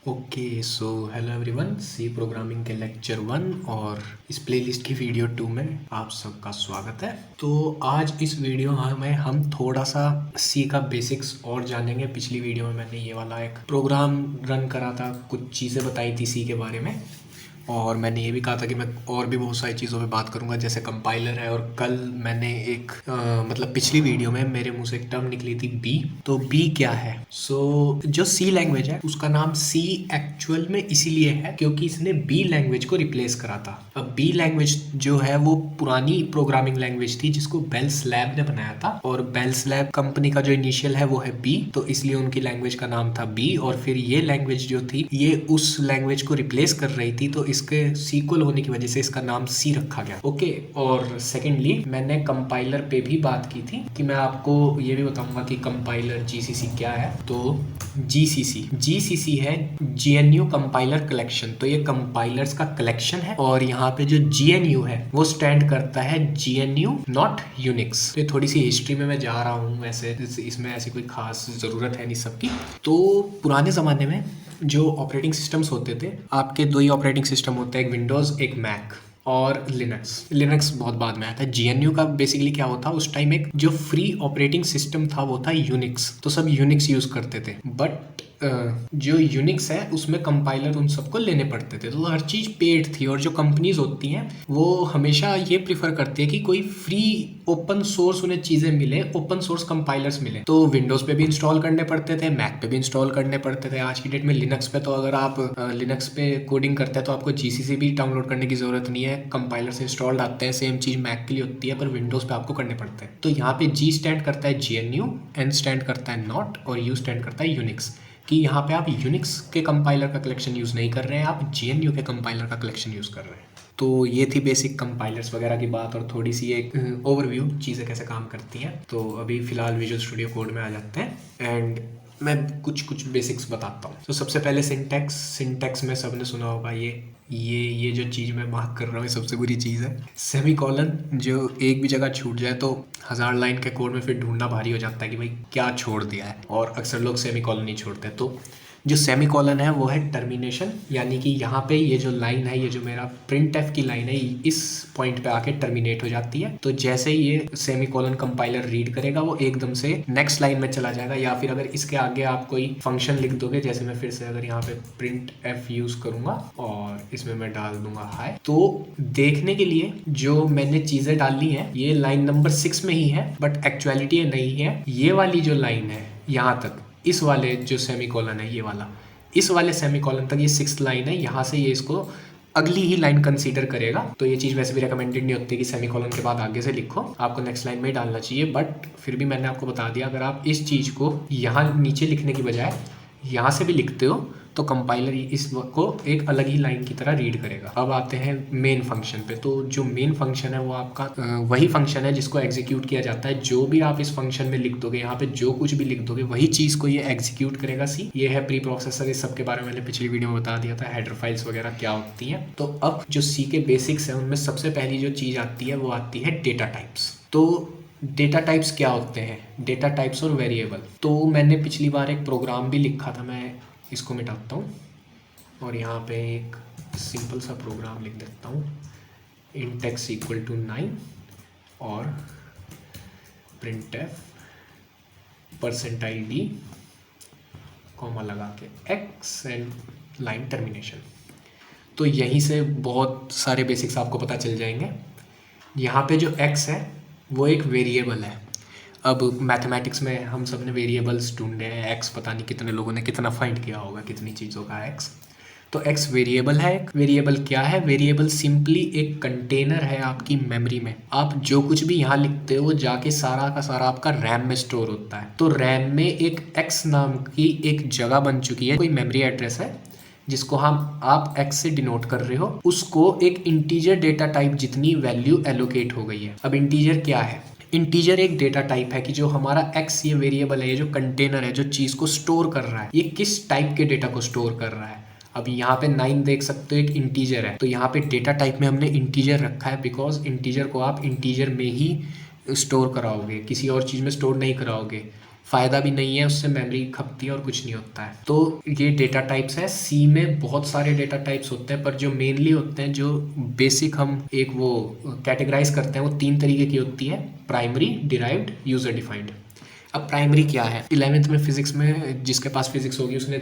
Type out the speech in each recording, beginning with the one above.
Okay so hello everyone, C programming के lecture 1 और इस प्लेलिस्ट की वीडियो 2 में आप सबका स्वागत है। तो आज इस वीडियो में हम थोड़ा सा सी का बेसिक्स और जानेंगे। पिछली वीडियो में मैंने ये वाला एक प्रोग्राम रन करा था, कुछ चीज़ें बताई थी सी के बारे में, और मैंने ये भी कहा था कि मैं और भी बहुत सारी चीज़ों पे बात करूंगा जैसे कंपाइलर है। और कल मैंने एक मतलब पिछली वीडियो में मेरे मुंह से एक टर्म निकली थी बी। तो बी क्या है? जो सी लैंग्वेज है उसका नाम सी एक्चुअल में इसीलिए है क्योंकि इसने बी लैंग्वेज को रिप्लेस करा था। अब बी लैंग्वेज जो है वो पुरानी प्रोग्रामिंग लैंग्वेज थी जिसको बेल स्लैब ने बनाया था, और बेल स्लैब कंपनी का जो इनिशियल है वो है बी, तो इसलिए उनकी लैंग्वेज का नाम था बी। और फिर ये लैंग्वेज जो थी ये उस लैंग्वेज को रिप्लेस कर रही थी, तो इसके सीक्वल होने की वजह से इसका नाम सी रखा गया। ओके, और सेकेंडली मैंने कंपाइलर पे भी बात की थी कि मैं आपको ये भी बताऊंगा कि कंपाइलर जीसीसी क्या है। तो जीसीसी है जीएनयू कंपाइलर कलेक्शन। तो ये कंपाइलर्स का कलेक्शन है, और यहाँ पे जो जीएनयू है वो स्टैंड करता है जीएनयू नॉट यूनिक्स। तो थोड़ी सी हिस्ट्री में मैं जा रहा हूँ, वैसे इसमें ऐसी कोई खास जरूरत है नहीं सबकी। तो पुराने जमाने में जो ऑपरेटिंग सिस्टम्स होते थे, आपके दो ही ऑपरेटिंग सिस्टम होते हैं, एक विंडोज़ एक मैक और लिनक्स बहुत बाद में आया था। जीएनयू का बेसिकली क्या होता, उस टाइम एक जो फ्री ऑपरेटिंग सिस्टम था वो था यूनिक्स, तो सब यूनिक्स यूज करते थे। बट जो यूनिक्स है उसमें कंपाइलर उन सबको लेने पड़ते थे, तो हर चीज़ पेड थी। और जो कंपनीज होती हैं वो हमेशा ये प्रीफर करती है कि कोई फ्री ओपन सोर्स उन्हें चीज़ें मिले, ओपन सोर्स कंपाइलर्स मिले। तो विंडोज़ पे भी इंस्टॉल करने पड़ते थे, मैक पे भी इंस्टॉल करने पड़ते थे। आज की डेट में लिनक्स पे, तो अगर आप लिनक्स पे कोडिंग करते हैं तो आपको जीसीसी भी डाउनलोड करने की ज़रूरत नहीं है, कंपाइलर्स इंस्टॉल्ड आते हैं। सेम चीज़ मैक के लिए होती है, पर विंडोज़ पे आपको करने पड़ते हैं। तो यहाँ पे जी स्टैंड करता है जीएनयू, एन स्टैंड करता है नॉट, और यू स्टैंड करता है यूनिक्स। कि यहाँ पे आप यूनिक्स के कंपाइलर का कलेक्शन यूज़ नहीं कर रहे हैं, आप जीएनयू के कंपाइलर का कलेक्शन यूज़ कर रहे हैं। तो ये थी बेसिक कंपाइलर्स वगैरह की बात, और थोड़ी सी एक ओवरव्यू चीज़ें कैसे काम करती हैं। तो अभी फ़िलहाल विजुअल स्टूडियो कोड में आ जाते हैं, एंड मैं कुछ बेसिक्स बताता हूँ। तो सबसे पहले सिंटैक्स में सबने सुना होगा, ये जो चीज़ मैं मार्क कर रहा हूँ ये सबसे बुरी चीज़ है। सेमीकोलन जो एक भी जगह छूट जाए तो 1000 लाइन के कोड में फिर ढूंढना भारी हो जाता है कि भाई क्या छोड़ दिया है, और अक्सर लोग सेमीकोलन नहीं छोड़ते। तो जो सेमीकोलन है वो है टर्मिनेशन, यानी कि यहाँ पे ये जो लाइन है, ये जो मेरा प्रिंट एफ की लाइन है, इस पॉइंट पे आके टर्मिनेट हो जाती है। तो जैसे ही ये सेमीकोलन कंपाइलर रीड करेगा वो एकदम से नेक्स्ट लाइन में चला जाएगा। या फिर अगर इसके आगे आप कोई फंक्शन लिख दोगे, जैसे मैं फिर से अगर यहाँ पे प्रिंट एफ यूज करूंगा और इसमें मैं डाल दूंगा हाई, तो देखने के लिए जो मैंने चीजें डाली हैं ये लाइन नंबर 6 में ही है, बट एक्चुअलिटी ये नहीं है। ये वाली जो लाइन है यहाँ तक, इस वाले जो सेमीकोलन है ये वाला, इस वाले सेमीकोलन तक ये 6th लाइन है, यहाँ से ये इसको अगली ही लाइन कंसीडर करेगा। तो ये चीज़ वैसे भी रिकमेंडेड नहीं होती कि सेमीकोलन के बाद आगे से लिखो, आपको नेक्स्ट लाइन में ही डालना चाहिए। बट फिर भी मैंने आपको बता दिया, अगर आप इस चीज़ को यहाँ नीचे लिखने की बजाय यहाँ से भी लिखते हो तो कंपाइलर इसको एक अलग ही लाइन की तरह रीड करेगा। अब आते हैं मेन फंक्शन पे। तो जो मेन फंक्शन है वो आपका वही फंक्शन है जिसको एग्जीक्यूट किया जाता है। जो भी आप इस फंक्शन में लिख दोगे, यहाँ पे जो कुछ भी लिख दोगे वही चीज़ को ये एग्जीक्यूट करेगा सी। ये है प्री प्रोसेसर, इस सब के बारे में मैंने पिछली वीडियो में बता दिया था, हेडर फाइल्स वगैरह क्या होती हैं। तो अब जो सी के बेसिक्स है उनमें सबसे पहली जो चीज़ आती है वो आती है डेटा टाइप्स। तो डेटा टाइप्स क्या होते हैं? डेटा टाइप्स और वेरिएबल। तो मैंने पिछली बार एक प्रोग्राम भी लिखा था, मैं इसको मिटाता हूँ और यहाँ पे एक सिंपल सा प्रोग्राम लिख देता हूँ, int x इक्वल टू 9 और प्रिंट एफ %d कॉमा लगा के x एंड लाइन टर्मिनेशन। तो यहीं से बहुत सारे बेसिक्स आपको पता चल जाएंगे। यहाँ पे जो x है वो एक वेरिएबल है। अब मैथमेटिक्स में हम सब ने वेरिएबल्स ढूंढे हैं, x पता नहीं कितने लोगों ने कितना फाइंड किया होगा, कितनी चीज़ों का x। तो x वेरिएबल है। एक वेरिएबल क्या है? वेरिएबल सिंपली एक कंटेनर है आपकी मेमोरी में। आप जो कुछ भी यहाँ लिखते हो जाके सारा का सारा आपका रैम में स्टोर होता है। तो रैम में एक x नाम की एक जगह बन चुकी है, कोई मेमोरी एड्रेस है जिसको आप x से डिनोट कर रहे हो, उसको एक इंटीजर डेटा टाइप जितनी वैल्यू एलोकेट हो गई है। अब इंटीजर क्या है? इंटीजर एक डेटा टाइप है कि जो हमारा x ये वेरिएबल है, ये जो कंटेनर है जो चीज़ को स्टोर कर रहा है, ये किस टाइप के डेटा को स्टोर कर रहा है। अब यहाँ पे 9 देख सकते हो, एक इंटीजर है। तो यहाँ पे डेटा टाइप में हमने इंटीजर रखा है, बिकॉज इंटीजर को आप इंटीजर में ही स्टोर कराओगे, किसी और चीज़ में स्टोर नहीं कराओगे। फ़ायदा भी नहीं है, उससे मेमोरी खपती है और कुछ नहीं होता है। तो ये डेटा टाइप्स है। सी में बहुत सारे डेटा टाइप्स होते हैं, पर जो मेनली होते हैं, जो बेसिक हम एक वो कैटेगराइज करते हैं, वो 3 तरीके की होती है: प्राइमरी, डिराइव्ड, यूज़र डिफाइंड। अब प्राइमरी क्या है? 11th में फिजिक्स में जिसके पास फिजिक्स होगी उसने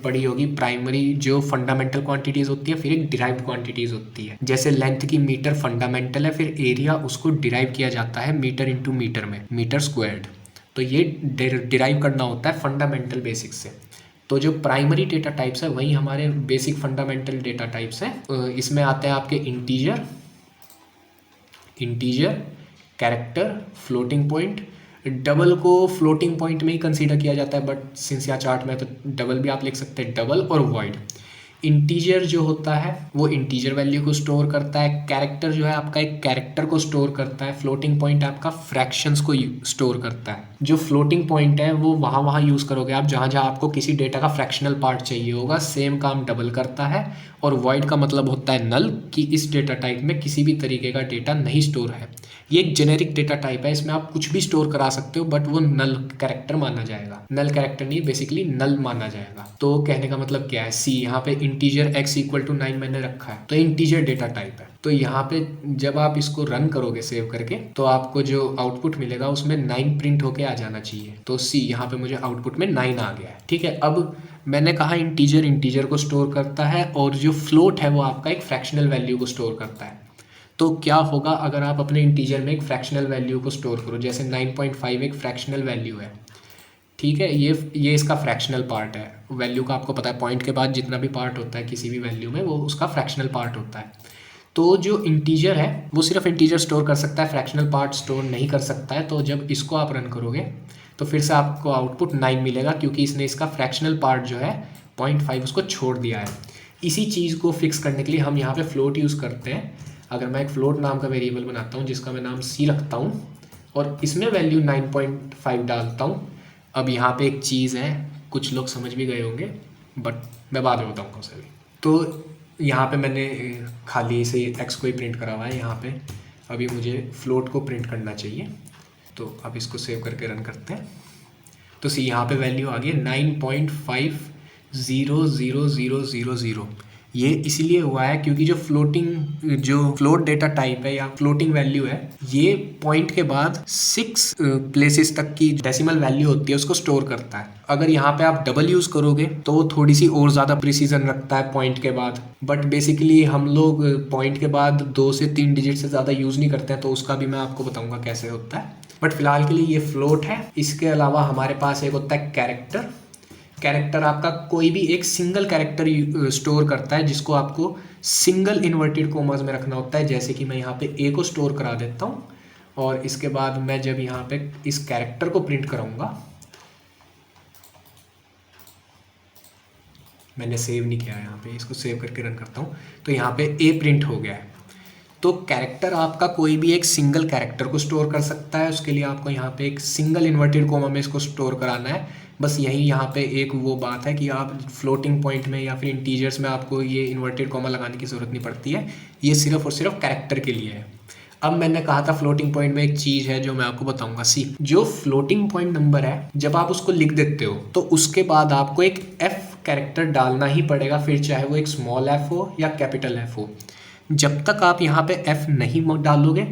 पढ़ी होगी। प्राइमरी जो फंडामेंटल क्वांटिटीज़ होती है, फिर एक डिराइव्ड क्वांटिटीज़ होती है। जैसे लेंथ की मीटर फंडामेंटल है, फिर एरिया उसको डिराइव किया जाता है मीटर इंटू मीटर में, मीटर स्क्वायर्ड। तो ये डिराइव करना होता है फंडामेंटल बेसिक्स से। तो जो प्राइमरी डेटा टाइप्स है वही हमारे बेसिक फंडामेंटल डेटा टाइप्स हैं। इसमें आते हैं आपके integer, character, floating point. Double को फ्लोटिंग पॉइंट में ही कंसीडर किया जाता है, बट सिंस यहाँ चार्ट में तो डबल भी आप लिख सकते हैं, डबल और वॉइड। इंटीजर जो होता है वो इंटीजर वैल्यू को स्टोर करता है। कैरेक्टर जो है आपका एक कैरेक्टर को स्टोर करता है। फ्लोटिंग पॉइंट आपका फ्रैक्शंस को स्टोर करता है। जो फ्लोटिंग पॉइंट है वो वहाँ यूज़ करोगे आप जहाँ आपको किसी डेटा का फ्रैक्शनल पार्ट चाहिए होगा। सेम काम डबल करता है। और वॉइड का मतलब होता है नल, कि इस डेटा टाइप में किसी भी तरीके का डेटा नहीं स्टोर है। ये एक जेनेरिक डेटा टाइप है, इसमें आप कुछ भी स्टोर करा सकते हो, बट वो नल कैरेक्टर माना जाएगा। नल कैरेक्टर नहीं, बेसिकली नल माना जाएगा। तो कहने का मतलब क्या है? सी यहाँ पे इंटीजर x इक्वल टू 9 मैंने रखा है, तो इंटीजर डेटा टाइप है। तो यहाँ पे जब आप इसको रन करोगे सेव करके, तो आपको जो आउटपुट मिलेगा उसमें 9 प्रिंट होके आ जाना चाहिए। तो सी यहाँ पे मुझे आउटपुट में 9 आ गया है। ठीक है, अब मैंने कहा इंटीजर को स्टोर करता है, और जो फ्लोट है वो आपका एक फ्रैक्शनल वैल्यू को स्टोर करता है। तो क्या होगा अगर आप अपने इंटीजर में एक फ्रैक्शनल वैल्यू को स्टोर करो? जैसे 9.5 एक फ्रैक्शनल वैल्यू है, ठीक है, ये इसका फ्रैक्शनल पार्ट है। वैल्यू का आपको पता है, पॉइंट के बाद जितना भी पार्ट होता है किसी भी वैल्यू में, वो उसका फ्रैक्शनल पार्ट होता है। तो जो इंटीजर है वो सिर्फ इंटीजर स्टोर कर सकता है, फ्रैक्शनल पार्ट स्टोर नहीं कर सकता है। तो जब इसको आप रन करोगे तो फिर से आपको आउटपुट 9 मिलेगा, क्योंकि इसने इसका फ्रैक्शनल पार्ट जो है 0.5 उसको छोड़ दिया है। इसी चीज़ को फिक्स करने के लिए हम यहाँ पे फ्लोट यूज़ करते हैं। अगर मैं एक फ्लोट नाम का वेरिएबल बनाता हूँ जिसका मैं नाम सी रखता हूँ, और इसमें वैल्यू 9.5 डालता हूँ। अब यहाँ पे एक चीज़ है, कुछ लोग समझ भी गए होंगे, बट मैं बाद में बताऊँगा उसे भी। तो यहाँ पे मैंने खाली से एक्स को ही प्रिंट करा हुआ है। यहाँ पे अभी मुझे फ्लोट को प्रिंट करना चाहिए, तो अब इसको सेव करके रन करते हैं। तो सी यहाँ पे वैल्यू आ गई 9.5000000। ये इसीलिए हुआ है क्योंकि जो फ्लोट डेटा टाइप है या फ्लोटिंग वैल्यू है, ये पॉइंट के बाद 6 प्लेसेस तक की डेसिमल वैल्यू होती है उसको स्टोर करता है। अगर यहाँ पे आप डबल यूज़ करोगे तो वो थोड़ी सी और ज़्यादा प्रिसीजन रखता है पॉइंट के बाद, बट बेसिकली हम लोग पॉइंट के बाद 2 से 3 डिजिट से ज़्यादा यूज़ नहीं करते हैं, तो उसका भी मैं आपको बताऊँगा कैसे होता है। बट फिलहाल के लिए ये फ्लोट है। इसके अलावा हमारे पास एक होता है कैरेक्टर आपका कोई भी एक सिंगल कैरेक्टर स्टोर करता है, जिसको आपको सिंगल इन्वर्टेड कोमास में रखना होता है। जैसे कि मैं यहाँ पे ए को स्टोर करा देता हूँ, और इसके बाद मैं जब यहाँ पे इस कैरेक्टर को प्रिंट कराऊंगा, मैंने सेव नहीं किया है यहाँ पे, इसको सेव करके रन करता हूँ, तो यहाँ पे ए प्रिंट हो गया है। तो कैरेक्टर आपका कोई भी एक सिंगल कैरेक्टर को स्टोर कर सकता है। उसके लिए आपको यहाँ पे एक सिंगल इन्वर्टेड कोमा में इसको स्टोर कराना है। बस यही यहाँ पे एक वो बात है कि आप फ्लोटिंग पॉइंट में या फिर इंटीजर्स में आपको ये इन्वर्टेड कोमा लगाने की ज़रूरत नहीं पड़ती है। ये सिर्फ और सिर्फ कैरेक्टर के लिए है। अब मैंने कहा था फ्लोटिंग पॉइंट में एक चीज़ है जो मैं आपको बताऊंगा। सी जो फ्लोटिंग पॉइंट नंबर है, जब आप उसको लिख देते हो तो उसके बाद आपको एक एफ कैरेक्टर डालना ही पड़ेगा, फिर चाहे वो एक स्मॉल एफ हो या कैपिटल एफ हो। जब तक आप यहाँ पे f नहीं डालोगे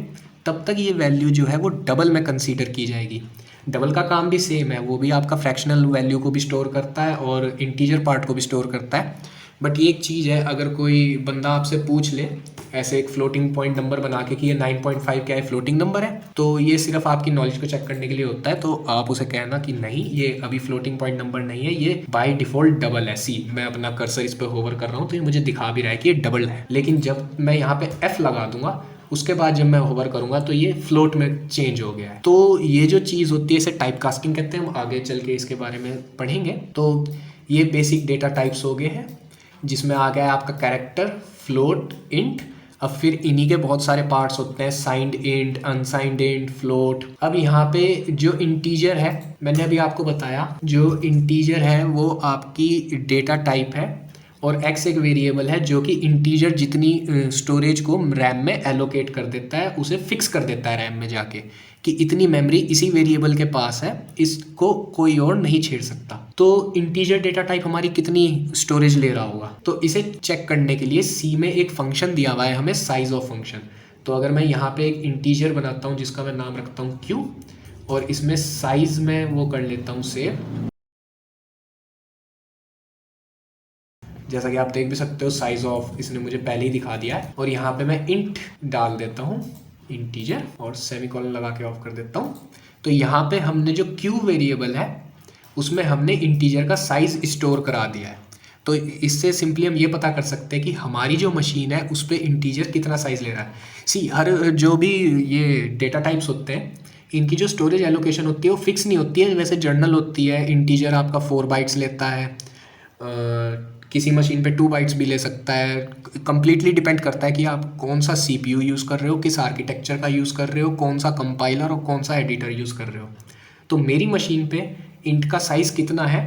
तब तक ये वैल्यू जो है वो डबल में कंसीडर की जाएगी। डबल का काम भी सेम है, वो भी आपका फ्रैक्शनल वैल्यू को भी स्टोर करता है और इंटीजर पार्ट को भी स्टोर करता है। बट ये एक चीज़ है, अगर कोई बंदा आपसे पूछ ले ऐसे एक फ्लोटिंग पॉइंट नंबर बना के कि ये 9.5 क्या है, फ्लोटिंग नंबर है, तो ये सिर्फ आपकी नॉलेज को चेक करने के लिए होता है। तो आप उसे कहना कि नहीं, ये अभी फ्लोटिंग पॉइंट नंबर नहीं है, ये बाय डिफ़ॉल्ट डबल है। सी मैं अपना कर्सर इस पर होवर कर रहा हूँ तो ये मुझे दिखा भी रहा है कि ये डबल है, लेकिन जब मैं यहाँ पे एफ लगा दूंगा उसके बाद जब मैं होवर करूंगा तो ये फ्लोट में चेंज हो गया है। तो ये जो चीज़ होती है इसे टाइप कास्टिंग कहते हैं। हम आगे चल के इसके बारे में पढ़ेंगे। तो ये बेसिक डेटा टाइप्स हो गए हैं, जिसमें आ गया है आपका कैरेक्टर, फ्लोट, इंट। अब फिर इन्हीं के बहुत सारे पार्ट्स होते हैं, signed int, unsigned int, float. अब यहाँ पे जो इंटीजर है, मैंने अभी आपको बताया, जो इंटीजर है वो आपकी डेटा टाइप है और x एक वेरिएबल है जो कि इंटीजर जितनी स्टोरेज को रैम में एलोकेट कर देता है, उसे फिक्स कर देता है रैम में जाके कि इतनी मेमोरी इसी वेरिएबल के पास है, इसको कोई और नहीं छेड़ सकता। तो इंटीजर डेटा टाइप हमारी कितनी स्टोरेज ले रहा होगा, तो इसे चेक करने के लिए सी में एक फंक्शन दिया हुआ है हमें, साइज ऑफ फंक्शन। तो अगर मैं यहाँ पे एक इंटीजर बनाता हूँ जिसका मैं नाम रखता हूँ q, और इसमें साइज में वो कर लेता हूँ सेव, जैसा कि आप देख भी सकते हो साइज ऑफ इसने मुझे पहले ही दिखा दिया है। और यहाँ पे मैं इंट डाल देता हूँ इंटीजर और सेमीकोलन लगा के ऑफ कर देता हूँ। तो यहाँ पे हमने जो q वेरिएबल है उसमें हमने इंटीजर का साइज स्टोर करा दिया है। तो इससे सिंपली हम ये पता कर सकते हैं कि हमारी जो मशीन है उस पर इंटीजर कितना साइज ले रहा है। सी हर जो भी ये डेटा टाइप्स होते हैं इनकी जो स्टोरेज एलोकेशन होती है वो फिक्स नहीं होती है, वैसे जर्नल होती है। इंटीजर आपका 4 बाइट्स लेता है, किसी मशीन पे 2 बाइट्स भी ले सकता है। कम्प्लीटली डिपेंड करता है कि आप कौन सा CPU यूज़ कर रहे हो, किस आर्किटेक्चर का यूज़ कर रहे हो, कौन सा कंपाइलर और कौन सा एडिटर यूज़ कर रहे हो। तो मेरी मशीन पे इंट का साइज़ कितना है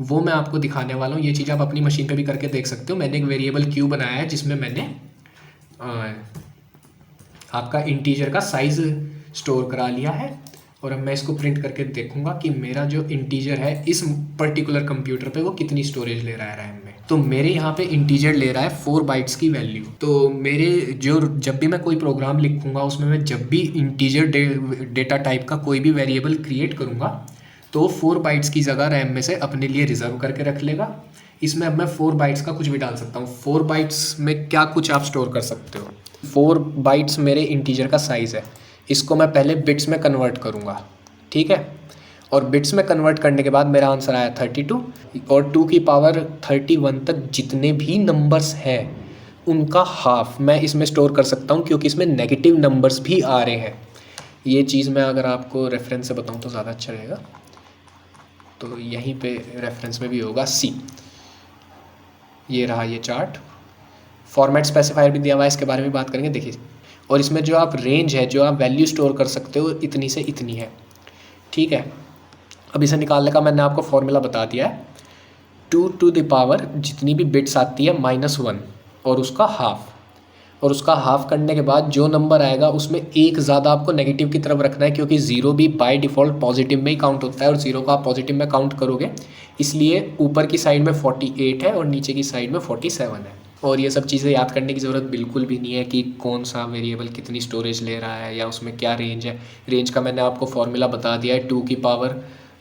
वो मैं आपको दिखाने वाला हूँ। ये चीज़ आप अपनी मशीन पे भी करके देख सकते हो। मैंने एक वेरिएबल q बनाया है जिसमें मैंने आपका इंटीजर का साइज़ स्टोर करा लिया है, और अब मैं इसको प्रिंट करके देखूंगा कि मेरा जो इंटीजर है इस पर्टिकुलर कंप्यूटर पे वो कितनी स्टोरेज ले रहा है रैम में। तो मेरे यहाँ पे इंटीजर ले रहा है 4 बाइट्स की वैल्यू। तो मेरे जो जब भी मैं कोई प्रोग्राम लिखूंगा उसमें मैं जब भी इंटीजर डेटा टाइप का कोई भी वेरिएबल क्रिएट करूंगा तो 4 बाइट्स की जगह रैम में से अपने लिए रिजर्व करके रख लेगा। इसमें अब मैं 4 बाइट्स का कुछ भी डाल सकता हूँ। 4 बाइट्स में क्या कुछ आप स्टोर कर सकते हो। 4 बाइट्स मेरे इंटीजर का साइज़ है, इसको मैं पहले बिट्स में कन्वर्ट करूँगा, ठीक है। और बिट्स में कन्वर्ट करने के बाद मेरा आंसर आया 32, और 2 की पावर 31 तक जितने भी नंबर्स हैं उनका हाफ मैं इसमें स्टोर कर सकता हूँ, क्योंकि इसमें नेगेटिव नंबर्स भी आ रहे हैं। ये चीज़ मैं अगर आपको रेफरेंस से बताऊँ तो ज़्यादा अच्छा रहेगा। तो यहीं पे रेफरेंस में भी होगा सी, ये रहा ये चार्ट। फॉर्मेट स्पेसिफायर भी दिया हुआ है, इसके बारे में बात करेंगे, देखिए। और इसमें जो आप रेंज है, जो आप वैल्यू स्टोर कर सकते हो इतनी से इतनी है, ठीक है। अब इसे निकालने का मैंने आपको फॉर्मूला बता दिया है। 2 टू द पावर जितनी भी बिट्स आती है -1 और उसका हाफ, और उसका हाफ करने के बाद जो नंबर आएगा उसमें एक ज़्यादा आपको नेगेटिव की तरफ रखना है, क्योंकि 0 भी बाय डिफ़ॉल्ट पॉजिटिव में ही काउंट होता है और 0 को आप पॉजिटिव में काउंट करोगे, इसलिए ऊपर की साइड में 48 है और नीचे की साइड में 47 है। और ये सब चीज़ें याद करने की ज़रूरत बिल्कुल भी नहीं है कि कौन सा वेरिएबल कितनी स्टोरेज ले रहा है या उसमें क्या रेंज है। रेंज का मैंने आपको फॉर्मूला बता दिया है, 2 की पावर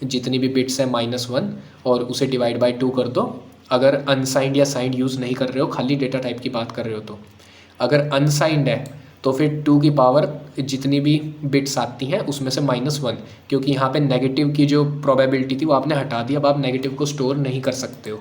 जितनी भी बिट्स है -1 और उसे डिवाइड बाय 2 कर दो। अगर अनसाइंड या साइंड यूज़ नहीं कर रहे हो, खाली डेटा टाइप की बात कर रहे हो तो। अगर अनसाइंड है तो फिर 2 की पावर जितनी भी बिट्स आती हैं उसमें से -1, क्योंकि यहाँ पे नेगेटिव की जो प्रोबेबिलिटी थी वो आपने हटा दी। अब आप नेगेटिव को स्टोर नहीं कर सकते हो,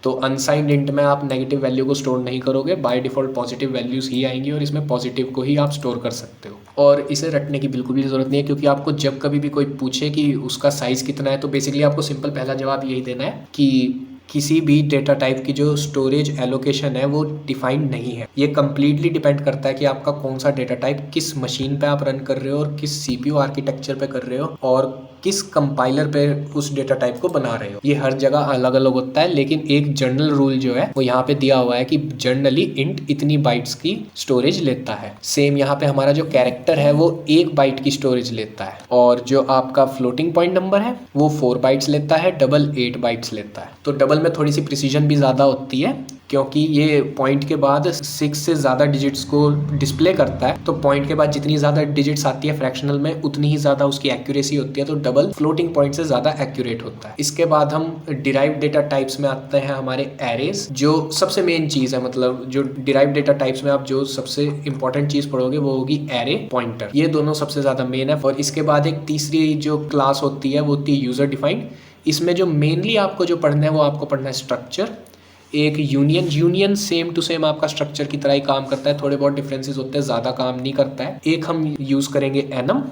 तो अनसाइंड इंट में आप नेगेटिव वैल्यू को स्टोर नहीं करोगे, बाय डिफ़ॉल्ट पॉजिटिव वैल्यूज़ ही आएंगी और इसमें पॉजिटिव को ही आप स्टोर कर सकते हो। और इसे रटने की बिल्कुल भी ज़रूरत नहीं है, क्योंकि आपको जब कभी भी कोई पूछे कि उसका साइज़ कितना है तो बेसिकली आपको सिंपल पहला जवाब यही देना है कि किसी भी डेटा टाइप की जो स्टोरेज एलोकेशन है वो डिफाइंड नहीं है। ये कम्प्लीटली डिपेंड करता है कि आपका कौन सा डेटा टाइप किस मशीन पे आप रन कर रहे हो और किस CPU आर्किटेक्चर पे कर रहे हो और किस कंपाइलर पे उस डेटा टाइप को बना रहे हो। ये हर जगह अलग अलग होता है, लेकिन एक जनरल रूल जो है वो यहाँ पे दिया हुआ है कि जनरली इंट इतनी बाइट्स की स्टोरेज लेता है। सेम यहाँ पे हमारा जो कैरेक्टर है वो 1 बाइट की स्टोरेज लेता है, और जो आपका फ्लोटिंग पॉइंट नंबर है वो 4 बाइट्स लेता है, डबल 8 बाइट्स लेता है। तो डबल में थोड़ी सी प्रिसीजन भी ज़्यादा होती है, क्योंकि ये पॉइंट के बाद 6 से ज़्यादा डिजिट्स को डिस्प्ले करता है, तो पॉइंट के बाद जितनी ज़्यादा डिजिट्स आती है फ्रैक्शनल में उतनी ही ज़्यादा उसकी एक्यूरेसी होती है, तो डबल फ्लोटिंग पॉइंट से ज़्यादा एक्यूरेट होता है। इसके बाद हम डिराइव्ड डेटा टाइप्स में आते हैं हमारे एरेज, जो सबसे मेन चीज़ है। मतलब जो डिराइव्ड डेटा टाइप्स में आप जो सबसे इंपॉर्टेंट चीज़ पढ़ोगे वो होगी एरे, पॉइंटर। ये दोनों सबसे ज़्यादा मेन है। और इसके बाद एक तीसरी जो क्लास होती है वो होती है यूज़र डिफाइंड। इसमें जो मेनली आपको जो पढ़ना है वो आपको पढ़ना है स्ट्रक्चर। एक यूनियन सेम टू सेम आपका स्ट्रक्चर की तरह ही काम करता है, थोड़े बहुत डिफरेंसेस होते हैं, ज़्यादा काम नहीं करता है। एक हम यूज़ करेंगे एनम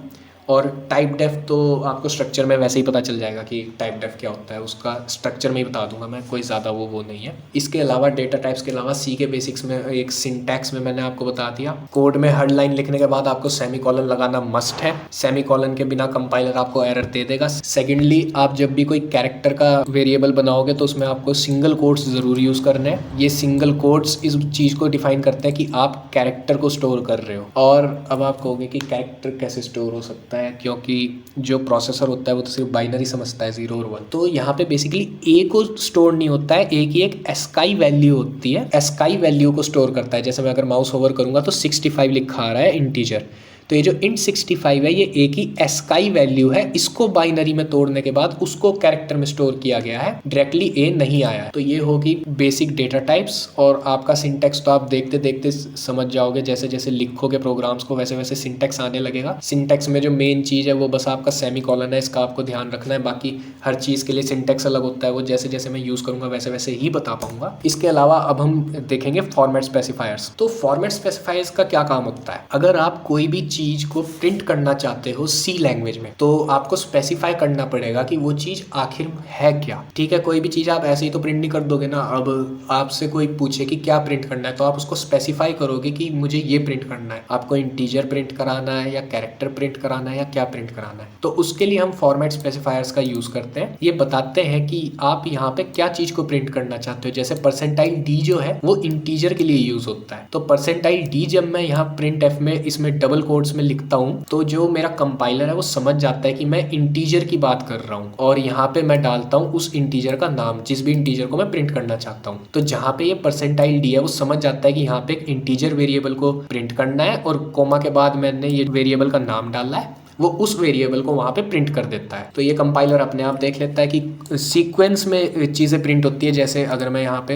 और टाइप डेफ तो आपको स्ट्रक्चर में वैसे ही पता चल जाएगा कि टाइप डेफ क्या होता है, उसका स्ट्रक्चर में ही बता दूंगा मैं, कोई ज़्यादा वो नहीं है। इसके अलावा डेटा टाइप्स के अलावा सी के बेसिक्स में एक सिंटैक्स में मैंने आपको बता दिया। कोड में हर लाइन लिखने के बाद आपको सेमीकोलन लगाना मस्ट है, सेमीकोलन के बिना कंपाइलर आपको एरर दे देगा। सेकेंडली, आप जब भी कोई कैरेक्टर का वेरिएबल बनाओगे तो उसमें आपको सिंगल कोट्स ज़रूर यूज़ करने हैं। ये सिंगल कोट्स इस चीज़ को डिफाइन करते हैं कि आप कैरेक्टर को स्टोर कर रहे हो। और अब आप कहोगे कि कैरेक्टर कैसे स्टोर हो सकता है, क्योंकि जो प्रोसेसर होता है वो तो सिर्फ बाइनरी समझता है 0 और 1। तो यहाँ पे बेसिकली ए को स्टोर नहीं होता है, ए की एक एस्काई वैल्यू होती है, एस्काई वैल्यू को स्टोर करता है। जैसे मैं अगर माउस ओवर करूँगा तो 65 लिखा आ रहा है इंटीजर, तो ये जो int 65 है ये ए की एस्काई वैल्यू है। इसको बाइनरी में तोड़ने के बाद उसको कैरेक्टर में स्टोर किया गया है, डायरेक्टली ए नहीं आया है। तो ये होगी बेसिक डेटा टाइप्स। और आपका सिंटैक्स तो आप देखते देखते समझ जाओगे, जैसे जैसे लिखोगे प्रोग्राम्स को वैसे वैसे सिंटैक्स आने लगेगा। सिंटैक्स में जो मेन चीज़ है वो बस आपका सेमीकोलन है, इसका आपको ध्यान रखना है। बाकी हर चीज़ के लिए सिंटैक्स अलग होता है, वो जैसे जैसे मैं यूज़ करूँगा वैसे वैसे ही बता पाऊंगा। इसके अलावा अब हम देखेंगे फॉर्मेट स्पेसिफायर्स। तो फॉर्मेट स्पेसिफायर्स का क्या काम होता है? अगर आप कोई भी चीज को प्रिंट करना चाहते हो सी लैंग्वेज में, तो आपको स्पेसिफाई करना पड़ेगा कि वो चीज आखिर है क्या। ठीक है, कोई भी चीज आप ऐसे ही तो प्रिंट नहीं कर दोगे ना। अब आपसे कोई पूछे कि क्या प्रिंट करना है, तो आप उसको स्पेसिफाई करोगे कि मुझे ये प्रिंट करना है। आपको इंटीजर प्रिंट कराना है या कैरेक्टर प्रिंट कराना है या क्या प्रिंट कराना है, तो उसके लिए हम फॉर्मेट स्पेसिफायर्स का यूज करते हैं। ये बताते हैं कि आप यहाँ पे क्या चीज को प्रिंट करना चाहते हो। जैसे %d जो है वो इंटीजर के लिए यूज होता है। तो %d जब मैं यहाँ प्रिंट एफ में इसमें डबल कोट्स में लिखता हूँ तो जो मेरा कंपाइलर है वो समझ जाता है कि मैं इंटीजर की बात कर रहा हूँ। और यहाँ पे मैं डालता हूँ उस इंटीजर का नाम, जिस भी इंटीजर को मैं प्रिंट करना चाहता हूँ। तो जहाँ पे ये %d है वो समझ जाता है कि यहाँ पे एक इंटीजर वेरिएबल को प्रिंट करना है, और कोमा के बाद मैंने ये वेरिएबल का नाम डाला है, वो उस वेरिएबल को वहाँ पे प्रिंट कर देता है। तो ये कंपाइलर अपने आप देख लेता है कि सीक्वेंस में चीज़ें प्रिंट होती है। जैसे अगर मैं यहाँ पे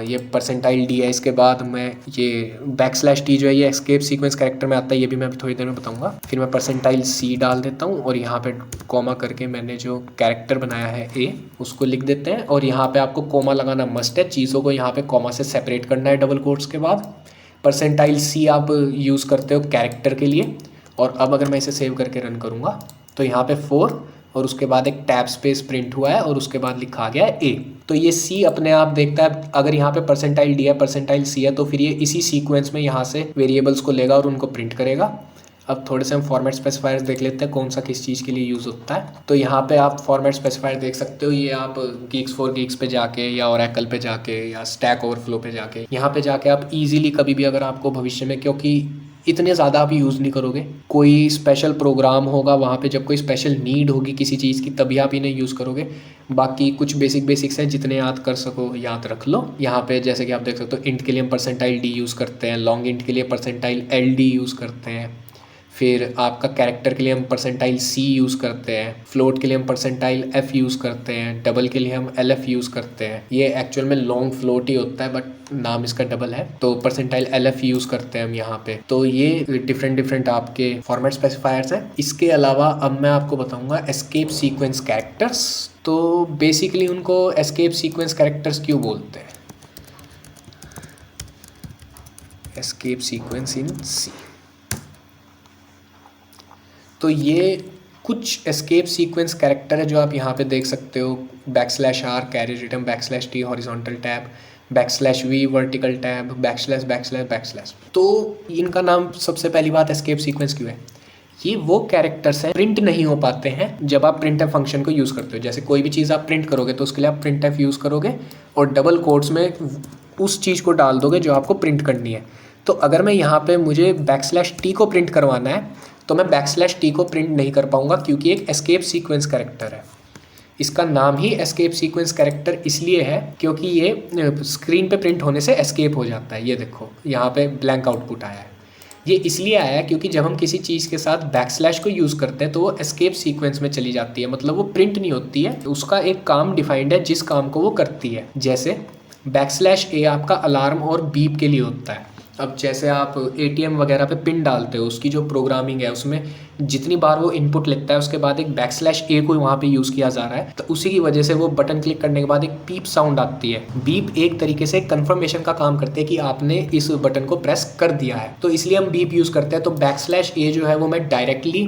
ये %d है, इसके बाद मैं ये \t जो है ये एस्केप सीक्वेंस कैरेक्टर में आता है, ये भी मैं अभी थोड़ी देर में बताऊंगा। फिर मैं %c डाल देता हूँ और यहाँ पे कोमा करके मैंने जो कैरेक्टर बनाया है ए उसको लिख देते हैं। और यहाँ पे आपको कोमा लगाना मस्ट है, चीज़ों को यहाँ पे कोमा से सेपरेट करना है डबल कोट्स के बाद। %c आप यूज़ करते हो कैरेक्टर के लिए। और अब अगर मैं इसे सेव करके रन करूँगा तो यहाँ पे 4 और उसके बाद एक टैब स्पेस प्रिंट हुआ है और उसके बाद लिखा गया है ए। तो ये सी अपने आप देखता है, अगर यहाँ पे %d है %c है तो फिर ये इसी सीक्वेंस में यहाँ से वेरिएबल्स को लेगा और उनको प्रिंट करेगा। अब थोड़े से हम फॉर्मेट स्पेसिफायर्स देख लेते हैं कौन सा किस चीज़ के लिए यूज़ होता है। तो यहाँ पे आप फॉर्मेट स्पेसिफायर देख सकते हो, ये आप Geeks for Geeks पे जाके या Oracle पे जाके या Stack Overflow पे जाके, यहाँ पे जाके आप इजीली कभी भी अगर आपको भविष्य में, क्योंकि इतने ज़्यादा आप यूज़ नहीं करोगे, कोई स्पेशल प्रोग्राम होगा वहाँ पे, जब कोई स्पेशल नीड होगी किसी चीज़ की तभी आप इन्हें यूज़ करोगे। बाकी कुछ बेसिक्स हैं, जितने याद कर सको याद रख लो। यहाँ पे जैसे कि आप देख सकते हो इंट के लिए हम %d यूज़ करते हैं, लॉन्ग इंट के लिए %ld यूज़ करते हैं, फिर आपका कैरेक्टर के लिए हम %c यूज़ करते हैं, फ्लोट के लिए हम %f यूज़ करते हैं, डबल के लिए हम lf यूज़ करते हैं। ये एक्चुअल में लॉन्ग फ्लोट ही होता है बट नाम इसका डबल है, तो %lf यूज़ करते हैं हम यहाँ पे। तो ये डिफरेंट आपके फॉर्मेट स्पेसिफायर्स हैं। इसके अलावा अब मैं आपको बताऊँगा एस्केप सीक्वेंस कैरेक्टर्स। तो बेसिकली उनको एस्केप सीक्वेंस कैरेक्टर्स क्यों बोलते हैं? एस्केप सीक्वेंस इन सी। तो ये कुछ एस्केप सीक्वेंस कैरेक्टर है जो आप यहाँ पे देख सकते हो, \r carry return, \t horizontal tab, \v vertical tab, \\\। तो इनका नाम सबसे पहली बात एस्केप सीक्वेंस क्यों है? ये वो कैरेक्टर्स हैं प्रिंट नहीं हो पाते हैं जब आप printf फंक्शन को यूज़ करते हो। जैसे कोई भी चीज़ आप प्रिंट करोगे तो उसके लिए आप printf यूज़ करोगे और डबल कोट्स में उस चीज़ को डाल दोगे जो आपको प्रिंट करनी है। तो अगर मैं यहाँ पे मुझे \t को प्रिंट करवाना है तो मैं \t को प्रिंट नहीं कर पाऊँगा, क्योंकि एक एस्केप सीक्वेंस कैरेक्टर है। इसका नाम ही एस्केप सीक्वेंस कैरेक्टर इसलिए है क्योंकि ये स्क्रीन पे प्रिंट होने से एस्केप हो जाता है। ये देखो यहाँ पे ब्लैंक आउटपुट आया है, ये इसलिए आया है क्योंकि जब हम किसी चीज़ के साथ \/ को यूज़ करते हैं तो वो एस्केप सीक्वेंस में चली जाती है, मतलब वो प्रिंट नहीं होती है। उसका एक काम डिफाइंड है जिस काम को वो करती है। जैसे \a आपका अलार्म और बीप के लिए होता है। अब जैसे आप ATM वगैरह पे पिन डालते हो, उसकी जो प्रोग्रामिंग है उसमें जितनी बार वो इनपुट लेता है उसके बाद एक \a को वहाँ पे यूज़ किया जा रहा है, तो उसी की वजह से वो बटन क्लिक करने के बाद एक पीप साउंड आती है। बीप एक तरीके से कंफर्मेशन का काम करते हैं कि आपने इस बटन को प्रेस कर दिया है, तो इसलिए हम बीप यूज़ करते हैं। तो \a जो है वो मैं डायरेक्टली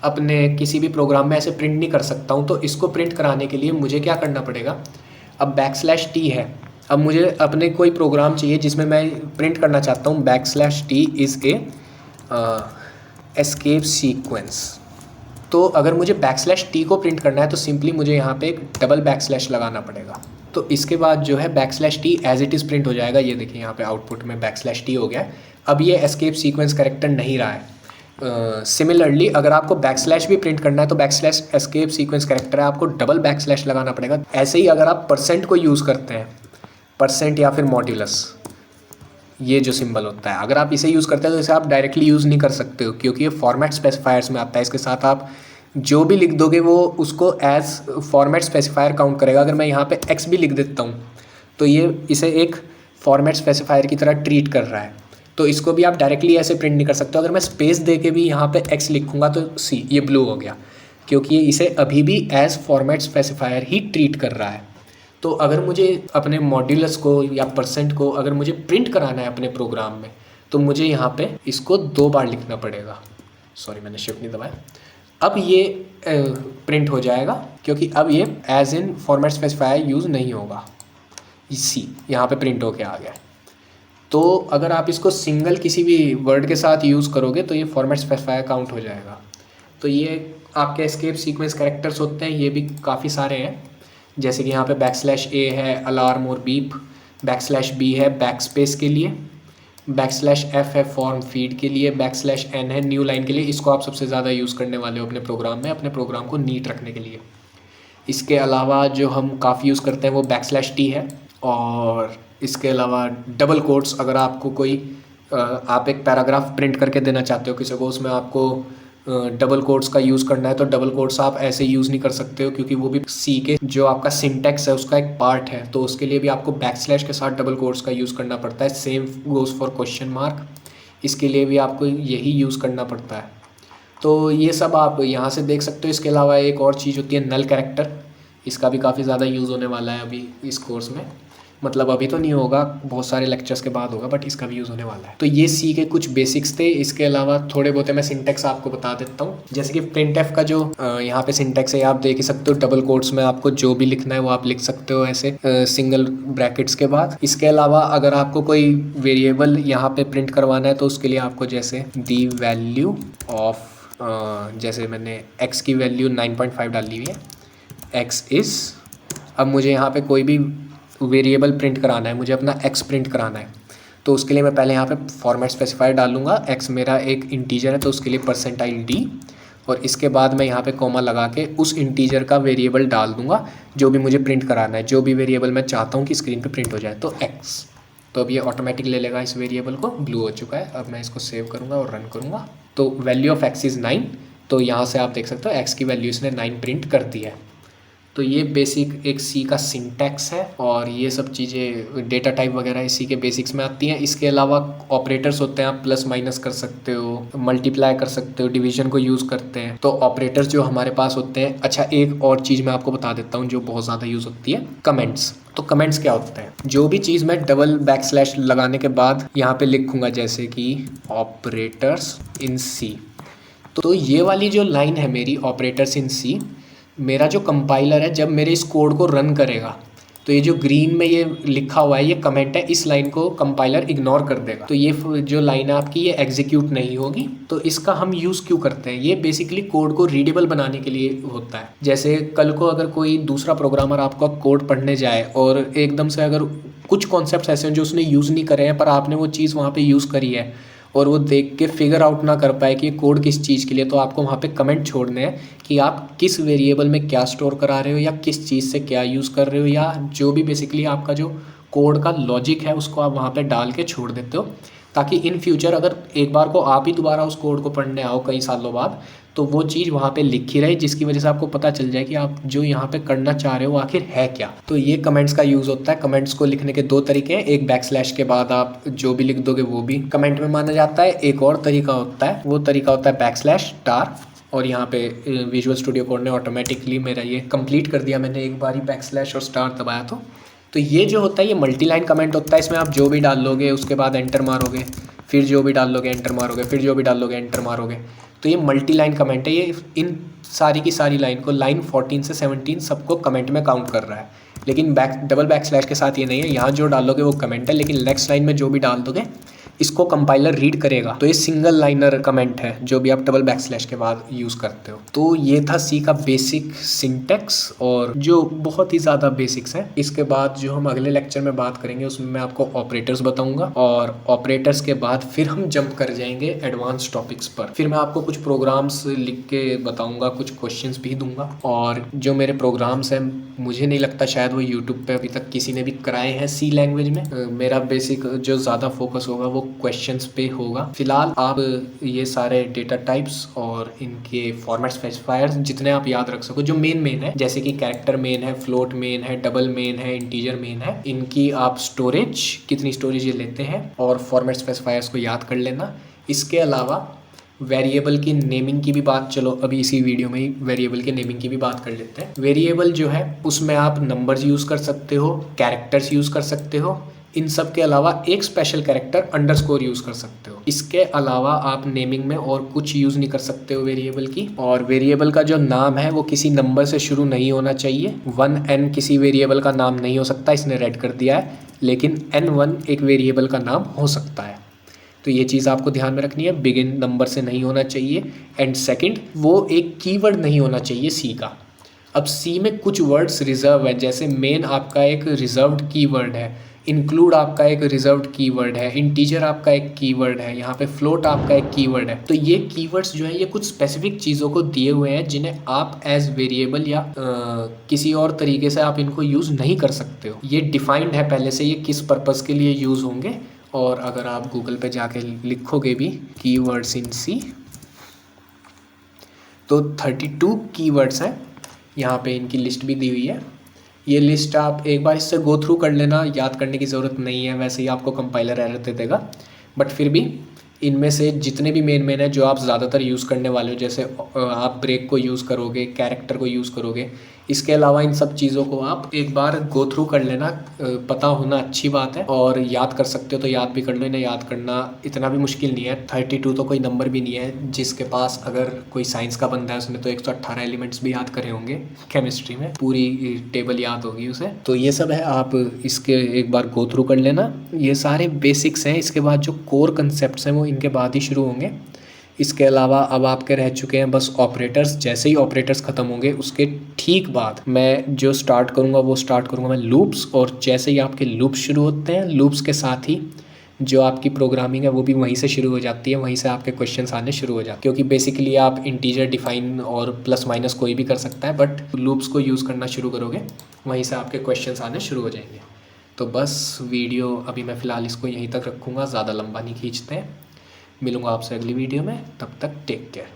अपने किसी भी प्रोग्राम में ऐसे प्रिंट नहीं कर सकता हूँ। तो इसको प्रिंट कराने के लिए मुझे क्या करना पड़ेगा, अब /t है, अब मुझे अपने कोई प्रोग्राम चाहिए जिसमें मैं प्रिंट करना चाहता हूँ /t is a escape sequence. तो अगर मुझे /t को प्रिंट करना है तो सिंपली मुझे यहाँ पे एक डबल / लगाना पड़ेगा। तो इसके बाद जो है /t as it is print हो जाएगा। ये देखिए यहाँ पे आउटपुट में /t हो गया है। अब ये एस्केप सीक्वेंस कैरेक्टर नहीं रहा है। सिमिलरली अगर आपको / भी प्रिंट करना है तो / एस्केप सीक्वेंस कैरेक्टर है, आपको डबल / लगाना पड़ेगा। ऐसे ही अगर आप % को यूज़ करते हैं, % या फिर मॉड्यूलस, ये जो सिंबल होता है, अगर आप इसे यूज़ करते हैं तो इसे आप डायरेक्टली यूज़ नहीं कर सकते हो, क्योंकि ये फॉर्मेट स्पेसिफायर्स में आता है। इसके साथ आप जो भी लिख दोगे वो उसको एज फॉर्मेट स्पेसिफायर काउंट करेगा। अगर मैं यहाँ पे x भी लिख देता हूँ तो ये इसे एक फॉर्मेट स्पेसिफायर की तरह ट्रीट कर रहा है। तो इसको भी आप डायरेक्टली ऐसे प्रिंट नहीं कर सकते। अगर मैं स्पेस दे के भी यहाँ पे x लिखूँगा तो सी ये ब्लू हो गया, क्योंकि ये इसे अभी भी एज फॉर्मेट स्पेसिफायर ही ट्रीट कर रहा है। तो अगर मुझे अपने मॉड्यूलस को या % को अगर मुझे प्रिंट कराना है अपने प्रोग्राम में, तो मुझे यहाँ पे इसको 2 बार लिखना पड़ेगा। सॉरी, मैंने शिफ्ट नहीं दबाया। अब ये प्रिंट हो जाएगा, क्योंकि अब ये as in format specifier use नहीं होगा। इसी यहाँ पे प्रिंट होके आ गया। तो अगर आप इसको सिंगल किसी भी वर्ड के साथ यूज़ करोगे तो ये फॉर्मेट स्पेसिफायर काउंट हो जाएगा। तो ये आपके एस्केप सीक्वेंस कैरेक्टर्स होते हैं, ये भी काफ़ी सारे हैं। जैसे कि यहाँ पे /a है अलार्म और बीप, /b है बैकस्पेस के लिए, /f है फॉर्म फीड के लिए, /n है न्यू लाइन के लिए। इसको आप सबसे ज़्यादा यूज़ करने वाले हो अपने प्रोग्राम में, अपने प्रोग्राम को नीट रखने के लिए। इसके अलावा जो हम काफ़ी यूज़ करते हैं वो /t है। और इसके अलावा डबल कोट्स, अगर आपको कोई आप एक पैराग्राफ प्रिंट करके देना चाहते हो किसी को, उसमें आपको डबल कोट्स का यूज़ करना है तो डबल कोट्स आप ऐसे यूज़ नहीं कर सकते हो, क्योंकि वो भी सी के जो आपका सिंटैक्स है उसका एक पार्ट है। तो उसके लिए भी आपको / के साथ डबल कोट्स का यूज़ करना पड़ता है। Same goes for question mark, इसके लिए भी आपको यही यूज़ करना पड़ता है। तो ये सब आप यहाँ से देख सकते हो। इसके अलावा एक और चीज़ होती है नल कैरेक्टर, इसका भी काफ़ी ज़्यादा यूज़ होने वाला है अभी इस कोर्स में। मतलब अभी तो नहीं होगा, बहुत सारे लेक्चर्स के बाद होगा, बट इसका भी यूज़ होने वाला है। तो ये सी के कुछ बेसिक्स थे। इसके अलावा थोड़े बहुत मैं सिंटैक्स आपको बता देता हूँ। जैसे कि printf का जो यहाँ पे सिंटैक्स है आप देख ही सकते हो। डबल कोट्स में आपको जो भी लिखना है वो आप लिख सकते हो ऐसे सिंगल ब्रैकेट्स के बाद। इसके अलावा अगर आपको कोई वेरिएबल यहाँ पे प्रिंट करवाना है तो उसके लिए आपको जैसे दी वैल्यू ऑफ जैसे मैंने x की वैल्यू 9.5 डाली हुई है, x इज़, अब मुझे यहाँ पे कोई भी वेरिएबल प्रिंट कराना है, मुझे अपना x प्रिंट कराना है, तो उसके लिए मैं पहले यहाँ पे फॉर्मेट स्पेसिफायर डालूंगा। x मेरा एक इंटीजर है तो उसके लिए %d, और इसके बाद मैं यहाँ पे कॉमा लगा के उस इंटीजर का वेरिएबल डाल दूंगा जो भी मुझे प्रिंट कराना है, जो भी वेरिएबल मैं चाहता हूँ कि स्क्रीन पे प्रिंट हो जाए, तो x। तो अब ये ऑटोमेटिक ले लेगा इस वेरिएबल को। ब्लू हो चुका है। अब मैं इसको सेव करूँगा और रन करूँगा। तो वैल्यू ऑफ x इज़ 9। तो यहाँ से आप देख सकते हो x की वैल्यू इसने 9 प्रिंट कर दी है। तो ये बेसिक एक सी का सिंटैक्स है, और ये सब चीज़ें डेटा टाइप वगैरह इसी के बेसिक्स में आती हैं। इसके अलावा ऑपरेटर्स होते हैं, आप प्लस माइनस कर सकते हो, मल्टीप्लाई कर सकते हो, डिवीजन को यूज़ करते हैं। तो ऑपरेटर्स जो हमारे पास होते हैं। अच्छा, एक और चीज़ मैं आपको बता देता हूँ जो बहुत ज़्यादा यूज़ होती है, कमेंट्स। तो कमेंट्स क्या होते हैं? जो भी चीज़ मैं डबल / लगाने के बाद यहाँ पे लिखूँगा, जैसे कि ऑपरेटर्स इन सी, तो ये वाली जो लाइन है मेरी ऑपरेटर्स इन सी, मेरा जो कंपाइलर है जब मेरे इस कोड को रन करेगा तो ये जो ग्रीन में ये लिखा हुआ है ये कमेंट है, इस लाइन को कंपाइलर इग्नोर कर देगा। तो ये जो लाइन है आपकी ये एग्जीक्यूट नहीं होगी। तो इसका हम यूज़ क्यों करते हैं? ये बेसिकली कोड को रीडेबल बनाने के लिए होता है। जैसे कल को अगर कोई दूसरा प्रोग्रामर आपका कोड पढ़ने जाए और एकदम से अगर कुछ कॉन्सेप्ट्स ऐसे हैं जो उसने यूज़ नहीं करे हैं पर आपने वो चीज़ वहाँ पर यूज़ करी है और वो देख के फिगर आउट ना कर पाए कि ये कोड किस चीज़ के लिए, तो आपको वहाँ पे कमेंट छोड़ने हैं कि आप किस वेरिएबल में क्या स्टोर करा रहे हो या किस चीज़ से क्या यूज़ कर रहे हो, या जो भी बेसिकली आपका जो कोड का लॉजिक है उसको आप वहाँ पे डाल के छोड़ देते हो, ताकि इन फ्यूचर अगर एक बार को आप ही दोबारा उस कोड को पढ़ने आओ कई सालों बाद तो वो चीज़ वहाँ पे लिखी रहे, जिसकी वजह से आपको पता चल जाए कि आप जो यहाँ पे करना चाह रहे हो आखिर है क्या। तो ये कमेंट्स का यूज़ होता है। कमेंट्स को लिखने के 2 तरीके हैं, एक / के बाद आप जो भी लिख दोगे वो भी कमेंट में माना जाता है। एक और तरीका होता है, वो तरीका होता है /*, और यहाँ पे विजुअल स्टूडियो कोड ने ऑटोमेटिकली मेरा ये कंप्लीट कर दिया, मैंने एक बार ही / और स्टार दबाया। तो ये जो होता है ये मल्टी लाइन कमेंट होता है। इसमें आप जो भी डाल लोगे उसके बाद एंटर मारोगे, फिर जो भी डाल लोगे एंटर मारोगे, फिर जो भी डाल लोगे एंटर मारोगे। तो तो ये मल्टी लाइन कमेंट है, ये इन सारी की सारी लाइन को, लाइन 14 से 17 सबको कमेंट में काउंट कर रहा है। लेकिन डबल बैक स्लैश के साथ ये नहीं है, यहाँ जो डालोगे वो कमेंट है, लेकिन नेक्स्ट लाइन में जो भी डाल दोगे इसको कंपाइलर रीड करेगा। तो ये सिंगल लाइनर कमेंट है जो भी आप डबल बैक स्लैश के बाद यूज़ करते हो। तो ये था सी का बेसिक सिंटैक्स और जो बहुत ही ज़्यादा बेसिक्स है। इसके बाद जो हम अगले लेक्चर में बात करेंगे उसमें मैं आपको ऑपरेटर्स बताऊंगा, और ऑपरेटर्स के बाद फिर हम जंप कर जाएंगे एडवांस टॉपिक्स पर। फिर मैं आपको कुछ प्रोग्राम्स लिख के बताऊंगा, कुछ क्वेश्चंस भी दूंगा, और जो मेरे प्रोग्राम्स हैं मुझे नहीं लगता शायद वो यूट्यूब पे अभी तक किसी ने भी कराए हैं सी लैंग्वेज में। मेरा बेसिक जो ज़्यादा फोकस होगा वो क्वेश्चंस पे होगा। फिलहाल आप ये सारे डेटा टाइप्स और इनके फॉर्मेट स्पेसिफायर्स जितने आप याद रख सको, जो मेन है, जैसे कि कैरेक्टर मेन है, फ्लोट मेन है, डबल मेन है, इंटीजर मेन है, इनकी आप स्टोरेज कितनी स्टोरेज ये लेते हैं और फॉर्मेट स्पेसिफायर्स को याद कर लेना। इसके अलावा वेरिएबल की नेमिंग की भी बात, चलो अभी इसी वीडियो में ही वेरिएबल के नेमिंग की भी बात कर लेते हैं। वेरिएबल जो है उसमें आप नंबर्स यूज़ कर सकते हो, कैरेक्टर्स यूज़ कर सकते हो, इन सब के अलावा एक स्पेशल कैरेक्टर अंडरस्कोर यूज़ कर सकते हो। इसके अलावा आप नेमिंग में और कुछ यूज़ नहीं कर सकते हो वेरिएबल की। और वेरिएबल का जो नाम है वो किसी नंबर से शुरू नहीं होना चाहिए। 1n किसी वेरिएबल का नाम नहीं हो सकता, इसने रेड कर दिया है, लेकिन n1 एक वेरिएबल का नाम हो सकता है। तो ये चीज़ आपको ध्यान में रखनी है, बिगिन नंबर से नहीं होना चाहिए। एंड सेकंड, वो एक कीवर्ड नहीं होना चाहिए सी का। अब सी में कुछ वर्ड्स रिजर्व है, जैसे मेन आपका एक रिजर्व्ड कीवर्ड है, इंक्लूड आपका एक रिजर्व्ड कीवर्ड है, इंटीजर आपका एक कीवर्ड है, यहाँ पे फ्लोट आपका एक कीवर्ड है। तो ये कीवर्ड्स जो है ये कुछ स्पेसिफिक चीज़ों को दिए हुए हैं जिन्हें आप एज वेरिएबल या किसी और तरीके से आप इनको यूज़ नहीं कर सकते हो। ये डिफाइंड है पहले से, ये किस पर्पज़ के लिए यूज़ होंगे। और अगर आप गूगल पे जाके लिखोगे भी कीवर्ड्स इन सी तो 32 कीवर्ड्स हैं, यहाँ पे इनकी लिस्ट भी दी हुई है। ये लिस्ट आप एक बार इससे गो थ्रू कर लेना, याद करने की ज़रूरत नहीं है, वैसे ही आपको कंपाइलर एरर दे देगा। बट फिर भी इनमें से जितने भी मेन है जो आप ज़्यादातर यूज़ करने वाले हो, जैसे आप ब्रेक को यूज़ करोगे, कैरेक्टर को यूज़ करोगे, इसके अलावा इन सब चीज़ों को आप एक बार गो थ्रू कर लेना। पता होना अच्छी बात है, और याद कर सकते हो तो याद भी कर लो, इन्हें याद करना इतना भी मुश्किल नहीं है। 32 तो कोई नंबर भी नहीं है, जिसके पास अगर कोई साइंस का बंदा है उसने तो 118 एलिमेंट्स भी याद करे होंगे, केमिस्ट्री में पूरी टेबल याद होगी उसे। तो ये सब है, आप इसके एक बार गो थ्रू कर लेना। ये सारे बेसिक्स हैं, इसके बाद जो कोर कंसेप्ट हैं वो इनके बाद ही शुरू होंगे। इसके अलावा अब आपके रह चुके हैं बस ऑपरेटर्स। जैसे ही ऑपरेटर्स ख़त्म होंगे उसके ठीक बाद मैं जो स्टार्ट करूँगा वो स्टार्ट करूँगा मैं लूप्स। और जैसे ही आपके लूप्स शुरू होते हैं, लूप्स के साथ ही जो आपकी प्रोग्रामिंग है वो भी वहीं से शुरू हो जाती है, वहीं से आपके क्वेश्चंस आने शुरू हो जाते हैं। क्योंकि बेसिकली आप इंटीजर डिफाइन और प्लस माइनस कोई भी कर सकता है, बट लूप्स को यूज़ करना शुरू करोगे वहीं से आपके क्वेश्चंस आने शुरू हो जाएंगे। तो बस वीडियो अभी मैं फ़िलहाल इसको यहीं तक रखूँगा, ज़्यादा लंबा नहीं खींचते हैं। मिलूँगा आपसे अगली वीडियो में, तब तक टेक केयर।